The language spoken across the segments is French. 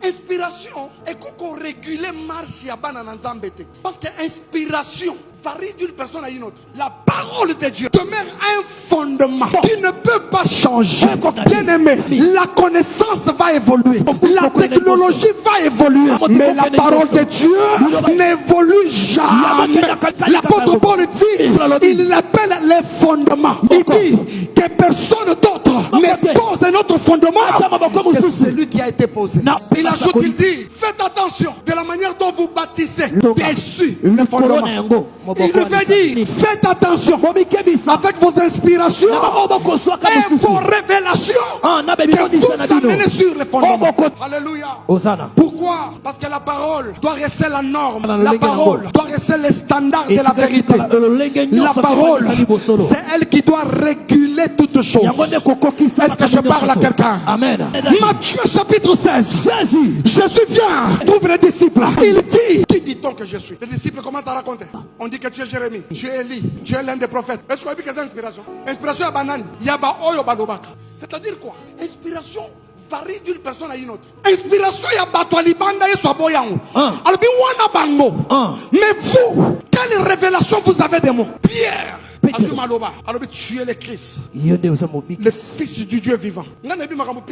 Inspiration et qu'on régule marche à banane zambete. Parce que inspiration varie d'une personne à une autre. La parole de Dieu demeure un fondement qui ne peut pas changer. Bien aimé, la connaissance va évoluer, la technologie va évoluer, mais la parole de Dieu n'évolue jamais. L'apôtre Paul dit, il l'appelle les fondements. Il dit que personne d'autre ne pose un autre fondement que celui qui a été posé. Il ajoute, il dit, faites attention de la manière dont vous bâtissez dessus le fondement. Il veut dire, faites attention avec vos inspirations et vos révélations que vous amenez sur le fondement. Alléluia. Pourquoi? Parce que la parole doit rester la norme. La parole doit rester le standard de la vérité. La parole, c'est elle qui doit réguler toutes choses. Est-ce que je parle à quelqu'un? Amen. Matthieu chapitre 16. Jésus vient, trouve les disciples. Il dit, qui dit-on que je suis? Les disciples commencent à raconter. On dit que tu es Jérémie, tu es Élie, tu es l'un des prophètes. Est-ce qu'on a vu que c'est inspiration? Inspiration à banane. Yaba oyo balobaka. C'est-à-dire quoi? Inspiration varie d'une personne à une autre. Inspiration ya bato alibanda yeso aboyango. Alors bi wana bango. Mais vous, quelle révélation vous avez de moi? Pierre. Alors tu es le Christ, le Fils du Dieu vivant. Mais Jésus m'a révélé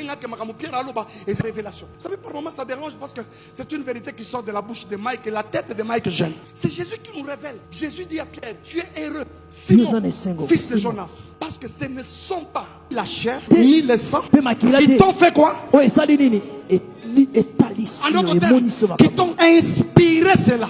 que Pierre et ses révélations. Vous savez, par moments ça dérange parce que c'est une vérité qui sort de la bouche de Mike et la tête de Mike gêne. C'est Jésus qui nous révèle. Jésus dit à Pierre, tu es heureux, Simon, fils de Jonas, parce que ce ne sont pas la chair ni le sang qui t'ont fait quoi? En d'autres termes, qui t'ont inspiré cela.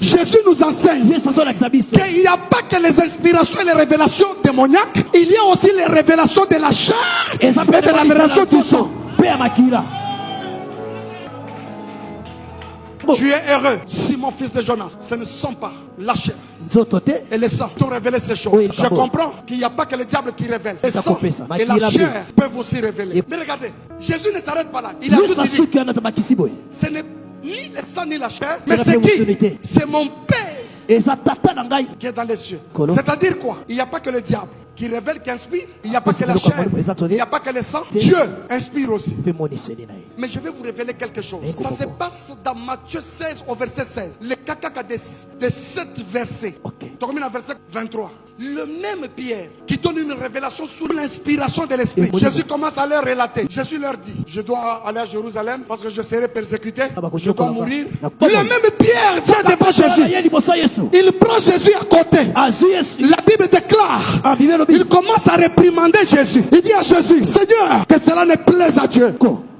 Jésus nous enseigne qu'il n'y a pas que les inspirations et les révélations démoniaques, il y a aussi les révélations de la chair et de la révélation du sang. Tu es heureux, Simon, fils de Jonas. Ce ne sont pas la chair et le sang qui ont révélé ces choses. Je comprends qu'il n'y a pas que le diable qui révèle. Le sang et la chair peuvent aussi révéler. Mais regardez, Jésus ne s'arrête pas là. Il a tout dit. Ce n'est ni le sang ni la chair, mais c'est qui? C'est mon Père qui est dans les cieux. C'est-à-dire quoi? Il n'y a pas que le diable qui révèle, qui inspire. Il n'y a pas que la chair, il n'y a pas que le sang. Dieu inspire aussi. Mais je vais vous révéler quelque chose. Ça se passe dans Matthieu 16 au verset 16. Le caca de 7 versets. Termine à verset 23. Le même Pierre qui donne une révélation sous l'inspiration de l'Esprit. Jésus commence à leur relater. Jésus leur dit, je dois aller à Jérusalem parce que je serai persécuté. Je dois mourir. Le même Pierre vient devant Jésus. Il prend Jésus à côté. La Bible déclare, il commence à réprimander Jésus. Il dit à Jésus, Seigneur, que cela ne plaise à Dieu.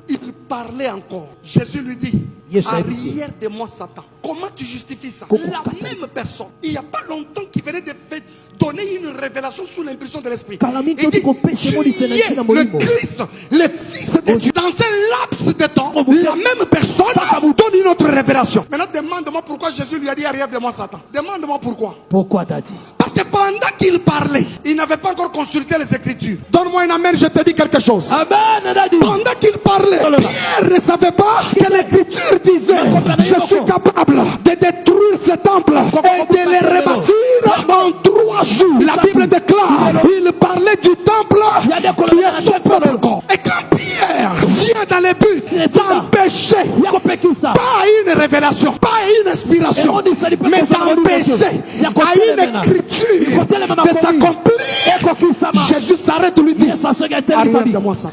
Il parlait encore. Jésus lui dit, arrière de moi Satan. Comment tu justifies ça? La même personne, il n'y a pas longtemps, qui venait de donner une révélation sous l'impression de l'Esprit. Il dit, tu es le Christ, le Fils de Dieu. Dans un laps de temps, la même personne donne une autre révélation. Maintenant, demande-moi pourquoi Jésus lui a dit arrière de moi Satan. Demande-moi pourquoi. Pourquoi t'as dit? Parce que pendant qu'il parlait, il n'avait pas encore consulté les Écritures. Donne-moi un amen, je te dis quelque chose. Amen. Pendant qu'il parlait, Pierre ne savait pas que l'Écriture disait, je suis capable de détruire ce temple et de le rebâtir en 3 jours. La Bible déclare, il parlait du temple qui est son propre corps. Et quand Pierre vient dans le but d'empêcher, pas une révélation, pas une inspiration, mais d'empêcher à une écriture de s'accomplir, Jésus s'arrête de lui dire, arrière de moi ça.